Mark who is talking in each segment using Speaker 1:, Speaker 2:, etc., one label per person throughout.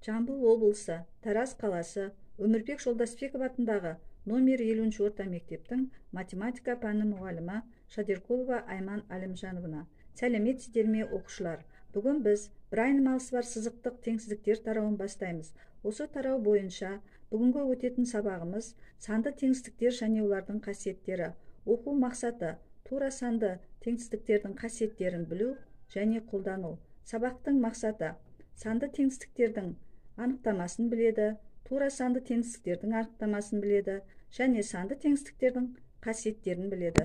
Speaker 1: Жамбыл облысы, Тараз қаласы, Өмірбек Жолдасбеков атындағы номер 50 орта мектептің математика пәні мұғалімі Шадеркулова Айман Әлімжановна. Сәлеметсіздер ме, оқушылар? Бүгін біз бір айнымалысы бар сызықтық теңсіздіктер тарауын бастаймыз. Осы тарау бойынша бүгінгі өтетін сабағымыз санды теңсіздіктер және олардың қасиеттері. Оқу мақсаты тура санды теңсіздіктердің қасиеттерін білу және қолдану. Сабақтың мақсаты санды теңсіздіктердің анықтамасын біледі, тура санды теңсіздіктердің анықтамасын біледі және санды теңсіздіктердің қасиеттерін біледі.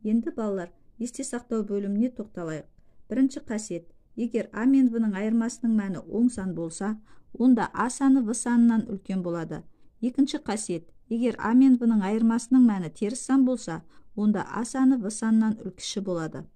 Speaker 1: Енді балалар, есте сақтау бөліміне тоқталайық. Бірінші қасиет: егер а мен в-ның айырмасының мәні оң сан болса, онда а саны в санынан үлкен болады. Екінші қасиет: егер а мен в-ның айырмасының мәні теріс сан болса, онда а саны в санынан үлкіші болады.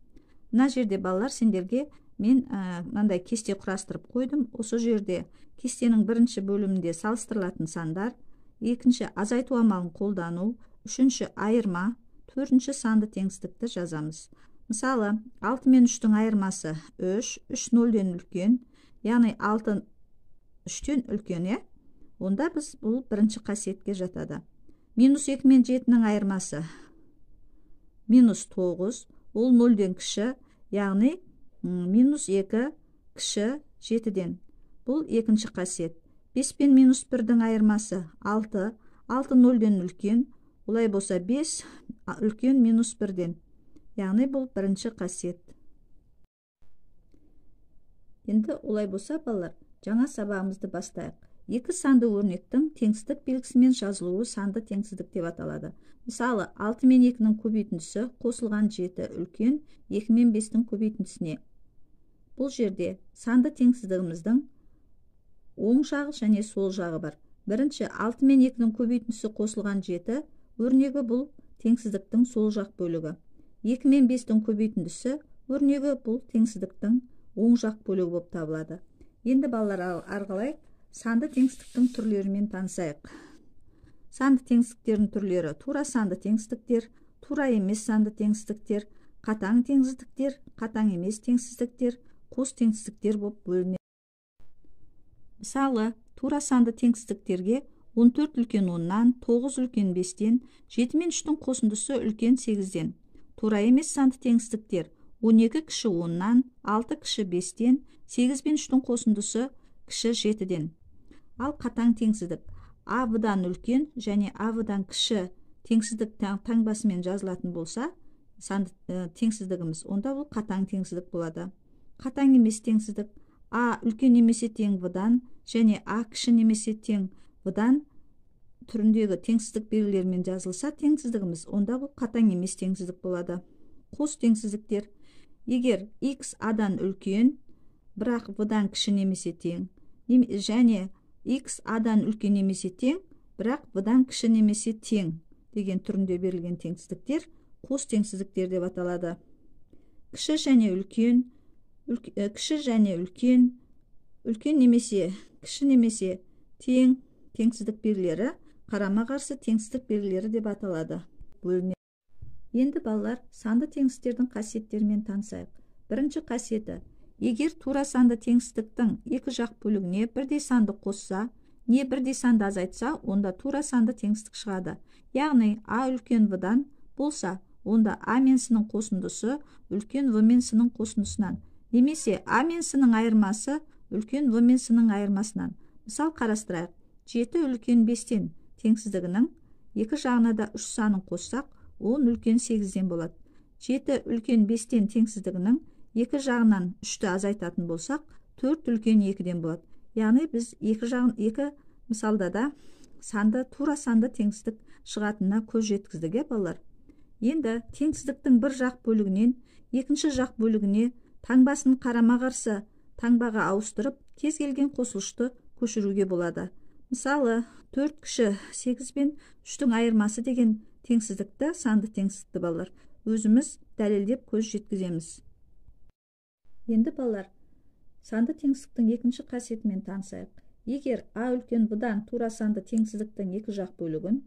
Speaker 1: Мына жерде балалар, сендерге мен мынандай кесте құрастырып қойдым. Осы жерде кестенің бірінші бөлімінде салыстырылатын сандар, екінші азайту амалын қолдану, үшінші айырма, төртінші санды теңсіздікті жазамыз. Мысалы, 6 мен 3-тің айырмасы 3, 3 0-ден үлкен, яғни 6 3-тен үлкен, онда біз бұл бірінші қасиетке жатады. Минус 2 мен 7-нің айырмасы минус 9, ол 0-ден кіші, яғни минус 2 кіші 7-ден. Бұл екінші қасиет. 5 пен минус 1-дің айырмасы 6, 6 0-ден үлкен, олай болса 5 үлкен минус 1-ден. Яғни бұл бірінші қасиет. Енді олай болса, балалар, жаңа сабағымызды бастайық. Екі санды өрнектің теңсіздік белгісімен жазылуы санды теңсіздік деп аталады. Мысалы, 6 мен 2-нің көбейтіндісі қосылған 7 үлкен 2 мен 5-тің көбейтіндісіне. Бұл жерде санды теңсіздігіміздің оң жағы және сол жағы бар. Бірінші, 6 мен 2-нің көбейтіндісі қосылған 7 өрнегі, бұл теңсіздіктің сол жақ бөлігі. 2 мен 5-тің көбейтіндісі өрнегі, бұл теңсіздіктің оң жақ бөлігі болып табылады. Енді балалар, арғылай санды теңсіздіктің түрлерімен танысайық. Санды теңсіздіктердің түрлері: тура санды теңсіздіктер, тура емес санды теңсіздіктер, қатаң теңсіздіктер, қатаң емес теңсіздіктер, қос теңсіздіктер болып бөлінеді. Мысалы, тура санды теңсіздіктерге 14 үлкен 10-нан, 9 үлкен 5-тен, 7 мен 3-тің қосындысы үлкен 8-ден. Тура емес санды теңсіздіктер 12 кіші 10-нан, 6 кіші 5-тен, 8 мен 3-тің қосындысы кіші 7-ден. Ал қатаң теңсіздік а в-дан үлкен және а в-дан кіші теңсіздік таңбасымен жазылатын болса, санды теңсіздігіміз, онда бұл қатаң теңсіздік болады. Қатаң емес теңсіздік а үлкен немесе тең в-дан және а кіші немесе тең в-дан түріндегі теңсіздік белгілерімен жазылса теңсіздігіміз, онда бұл қатаң емес теңсіздік болады. Қос теңсіздіктер: егер x а-дан үлкен, бірақ в-дан кіші немесе тең, және x а-дан үлкен немесе тең, бірақ в-дан кіші немесе тең деген түрінде берілген теңсіздіктер қос теңсіздіктер деп аталады. Кіші және үлкен, үлкен немесе кіші немесе тең теңсіздік белгілері қарама-қарсы теңсіздік белгілері деп аталады. Енді балалар, санды теңсіздіктердің қасиеттерімен танысайық. Бірінші қасиеті: егер тура санды теңсіздіктің екі жақ бөлігіне бірдей санды қосса, не бірдей санды азайтса, онда тура санды теңсіздік шығады. Яғни а үлкен в-дан болса, онда а мен с-нің қосындысы үлкен в мен с-нің қосындысынан, немесе а мен с-нің айырмасы үлкен в мен с-нің айырмасынан. Мысал қарастырайық. 7 үлкен 5-тен теңсіздігінің екі жағына да 3 санын қоссақ, 10 үлкен 8-ден болады. 7 үлкен 5-тен теңсіздігінің екі жағынан 3-ті азайтатын болсақ, 4 үлкен 2-ден болады. Яғни біз екі мысалда да санды, тура санды теңсіздік шығатынына көз жеткіздік, балалар. Енді теңсіздіктің бір жақ бөлігінен екінші жақ бөлігіне таңбасын қарама-қарсы таңбаға ауыстырып, кез келген қосылышты көшіруге болады. Мысалы, 4 кіші 8 пен 3-тің айырмасы деген теңсіздікті, санды теңсіздікті, балалар, өзіміз дәлелдеп көз жеткіземіз. Енді балалар, санды теңсіздіктің екінші қасиетімен танысайық. Егер а үлкен в-дан тура санды теңсіздіктің екі жақ бөлігін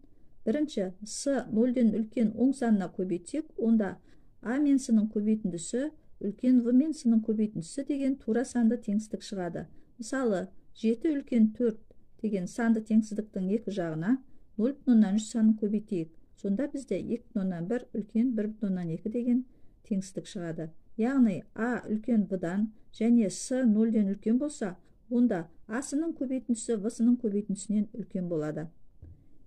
Speaker 1: бірінші с 0-ден үлкен оң санына көбейтсек, онда а мен с-нің көбейтіндісі үлкен в мен с-нің көбейтіндісі деген тура санды теңсіздік шығады. Мысалы, 7 үлкен 4 деген санды теңсіздіктің екі жағына 0,3 санын көбейтейік. Сонда бізде 2,1 үлкен 1,2 деген теңсіздік шығады. Яғни А үлкен В-дан және С 0-ден үлкен болса, онда А-сының көбейтіндісі В-сының көбейтіндісінен үлкен болады.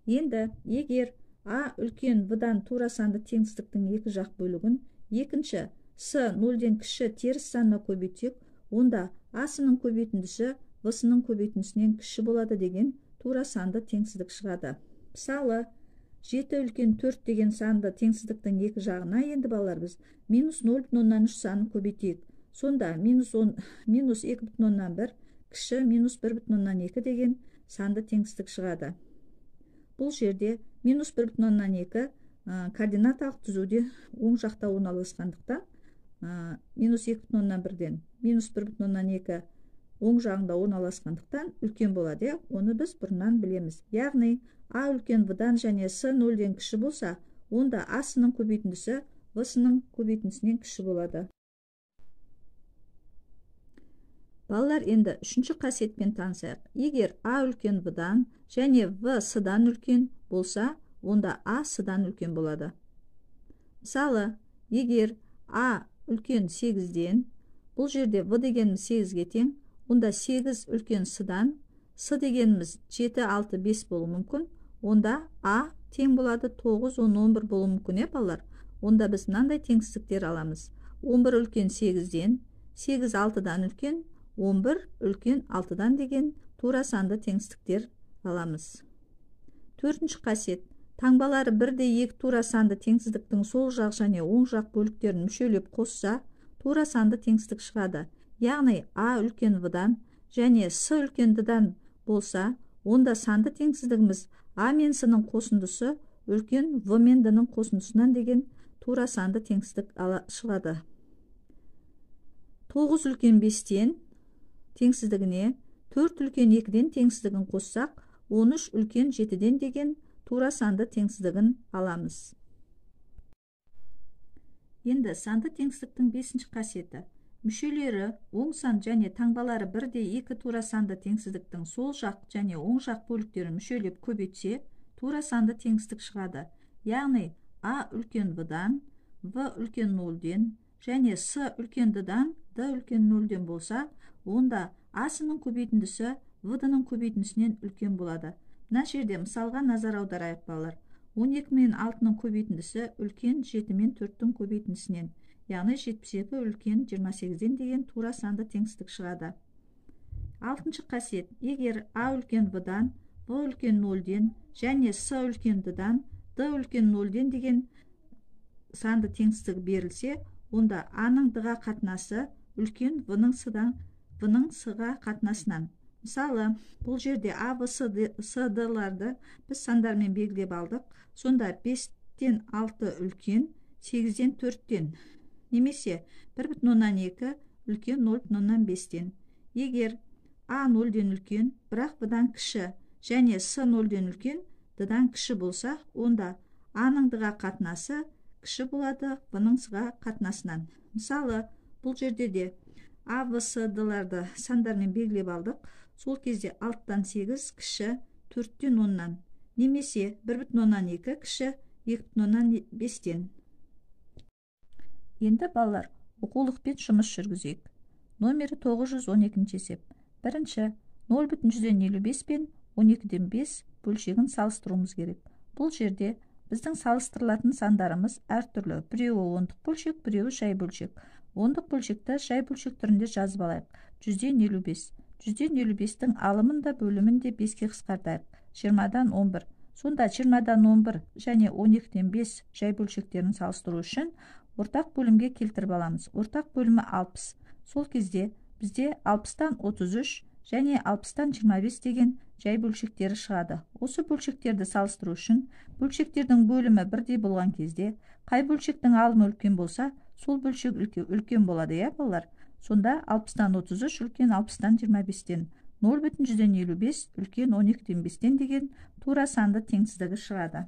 Speaker 1: Енді егер А үлкен В-дан тура санды теңсіздіктің екі жақ бөлігін екінші С 0-ден кіші теріс санына көбейтсек, онда А-сының көбейтіндісі В-сының көбейтіндісінен кіші болады деген тура санды теңсіздік шығады. Мысалы, 7 үлкен 4 деген санды теңсіздіктің екі жағына енді балалар біз минус 0,3 санын көбейтейік. Сонда минус 2,1 кіші минус 1,2 деген санды теңсіздік шығады. Бұл жерде минус 1,2 координаталық түзуде оң жақта орналасқандықтан минус 2,1-ден минус 1,2 оң жағында орналасқандықтан үлкен болады. Оны біз бұрыннан білеміз. Яғни А үлкен В-дан және С 0-ден кіші болса, онда А-сының көбейтіндісі В-сының көбейтіндісінен кіші болады. Балалар, енді үшінші қасиетпен танысайық. Егер А үлкен В-дан және В С-дан үлкен болса, онда А С-дан үлкен болады. Мысалы, егер А үлкен 8-ден, бұл жерде В дегеніміз 8-ге тең, онда 8 үлкен С-дан, С дегеніміз 7, 6, 5 болуы мүмкін, онда А тең болады 9, 10, 11 болуы мүмкін, балалар. Онда біз мынандай теңсіздіктер аламыз. 11 үлкен 8-ден, 8 6-дан үлкен, 11 үлкен 6-дан деген тура санды теңсіздіктер аламыз. Төртінші қасиет. Таңбалары 1-2 тура санды теңсіздіктің сол жақ және оң жақ бөліктерін мүшелеп қосса, тура санды теңсіздік шығады. Яғни А үлкен В-дан және С үлкен Д-дан болса, онда санды теңсіздігіміз А мен С-ның қосындысы үлкен В мен Д-ның қосындысынан деген тура санды теңсіздік шығады. 9 үлкен 5-тен теңсіздігіне 4 үлкен 2-ден теңсіздігін қоссақ, 13 үлкен 7-ден деген тура санды теңсіздігін аламыз. Енді санды теңсіздіктің 5-ші қасиеті. Мүшелері оң сан және таңбалары 1-2 тура санды теңсіздіктің сол жақ және оң жақ бөліктерін мүшелеп көбейтсе, тура санды теңсіздік шығады. Яғни А үлкен В-дан, В үлкен 0-ден және С үлкен Д-дан, Д үлкен 0-ден болса, онда А-сының көбейтіндісі В-дың көбейтіндісінен үлкен болады. Мына жерде мысалға назар аударайық, балалар. 12 мен 6-ның көбейтіндісі үлкен 7 мен 4-тің көбейтіндісінен, яғни 72 үлкен 28-ден деген тура санды теңсіздік шығады. 6-шы қасиет. Егер А үлкен В-дан, В үлкен 0-ден және С үлкен Д-дан, Д үлкен 0-ден деген санды теңсіздік берілсе, онда А-ның Д-ға қатынасы үлкен В-ның С-ға қатынасынан. Мысалы, бұл жерде А, В, С, Д-ларды біз сандармен белгілеп алдық. Сонда 5-тен 6 үлкен, 8-ден 4-тен, немесе 1,2 үлкен 0,5-тен. Егер А 0-ден үлкен, бірақ В-дан кіші және С 0-ден үлкен, Д-дан кіші болса, онда А-ның Д-ға қатынасы кіші болады В-ның С-ға қатынасынан. Мысалы, бұл жерде де А, В, С, Д-ларды сандармен белгілеп алдық. Сол кезде 6-тан 8 кіші 4-тен 10-нан, немесе 1,2 кіші 2,5-тен. Енді балалар, оқулықпен жұмыс жүргізейік. Номері 912 есеп. Бірінші, 0,55 пен 12-ден 5 бөлшегін салыстыруымыз керек. Бұл жерде біздің салыстырылатын сандарымыз әртүрлі. Біреуі ондық бөлшек, біреуі жай бөлшек. Ондық бөлшекті жай бөлшек түрінде жазып алайық. 100-55. 100-55-тің алымын да бөлімін де 5-ке қысқартайық. 20-дан 11. Сонда 20-дан 11 және 12-ден 5 жай бөлшектерін салыстыру үшін ортақ бөлімге келтіріп аламыз. Ортақ бөлімі 60. Сол кезде бізде 60-тан 33 және 60-тан 25 деген жай бөлшектері шығады. Осы бөлшектерді салыстыру үшін бөлшектердің бөлімі бірдей болған кезде қай бөлшектің алымы үлкен болса, сол бөлшек үлкен болады, балалар. Сонда 60-тан 33 үлкен 60-тан 25-тен, 0,55 үлкен 12-ден 5-тен деген тура санды теңсіздігі шығады.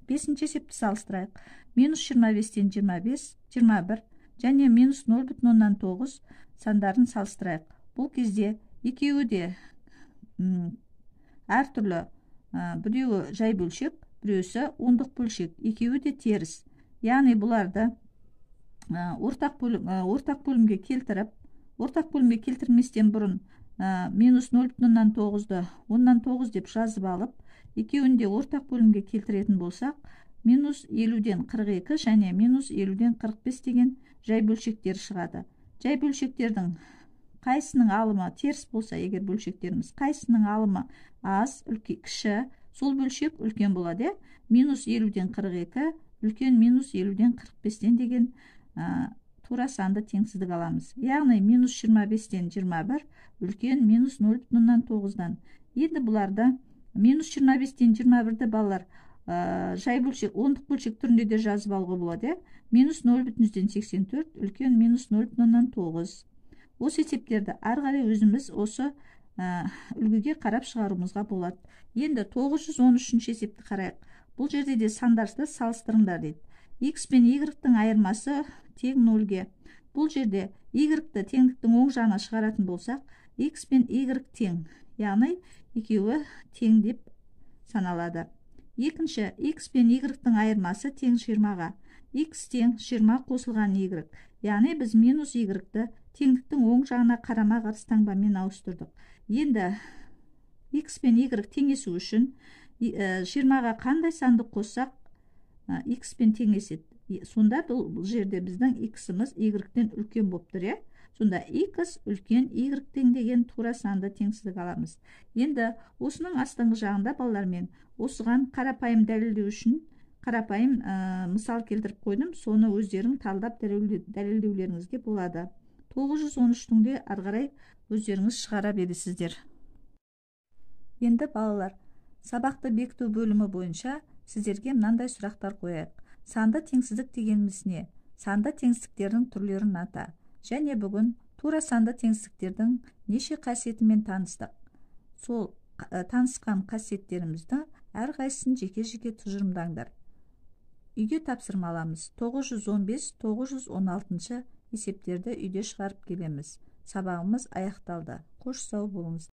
Speaker 1: 5-ші есепті салыстырайық. Минус 25-тен 25, 21 және минус 0,9 сандарын салыстырайық. Бұл кезде екеуі де әртүрлі, біреуі жай бөлшек, біреусі ондық бөлшек, екеуі де теріс. Яғни бұларды ортақ бөлімге келтірместен бұрын минус 0,9-ды 10-9 деп жазып алып, екеуін де ортақ бөлімге келтіретін болсақ, минус 50-ден 42 және минус 50-ден 45 деген жай бөлшектер шығады. Жай бөлшектердің қайсының алымы теріс болса, егер бөлшектеріміз қайсының алымы аз, кіші, сол бөлшек үлкен болады. Минус 50-ден 42 үлкен минус 50-ден 45-ден деген тура санды теңсіздік аламыз. Яғни минус 25-ден 21 үлкен минус 0,9-дан. Енді бұларды минус 25-ден 21-ді балалар жай бөлшек, ондық бөлшек түрінде де жазып алуға болады. Минус 0,84 үлкен минус 0,9. Осы есептерді ары қарай өзіміз осы үлгіге қарап шығаруымызға болады. Енді 913 есепті қарайық. Бұл жерде де сандарды салыстырыңдар дейді. X пен Y-тың айырмасы тең 0-ге. Бұл жерде Y-ті теңдіктің оң жағына шығаратын болсақ, X пен Y тең. Яғни екеуі тең деп саналады. Екінші, X пен Y-тың айырмасы тең 20-ға. X тең 20 қосылған Y. Яғни біз минус Y-ті теңдіктің оң жағына қарама-қарсы таңбамен ауыстырдық. Енді X пен Y теңесу үшін 20-ға қандай санды қоссақ X пен теңеседі. Сонда бұл жерде біздің X-іміз Y-тен үлкен болып тұр. Сонда X үлкен Y-тен деген тура санды теңсіздік аламыз. Енді осының астыңғы жағында балалармен осыған қарапайым дәлелдеу үшін қарапайым мысал келтіріп қойдым. Соны өздерің талдап дәлелдеулеріңізге болады. 913-тің де ары қарай өздеріңіз шығара бересіздер. Енді балалар, сабақты бекіту бөлімі бойынша сіздерге мынандай сұрақтар қояйық. Санды теңсіздік дегеніміз не? Санды теңсіздіктердің түрлерін ата. Және бүгін тура санды теңсіздіктердің неше қасиетімен таныстық. Сол танысқан қасиеттерімізді әрқайсысын жеке-жеке тұжырымдаңдар. Үйге тапсырма аламыз. 915-916 есептерді үйде шығарып келеміз. Сабағымыз аяқталды. Қош сау болыңыз.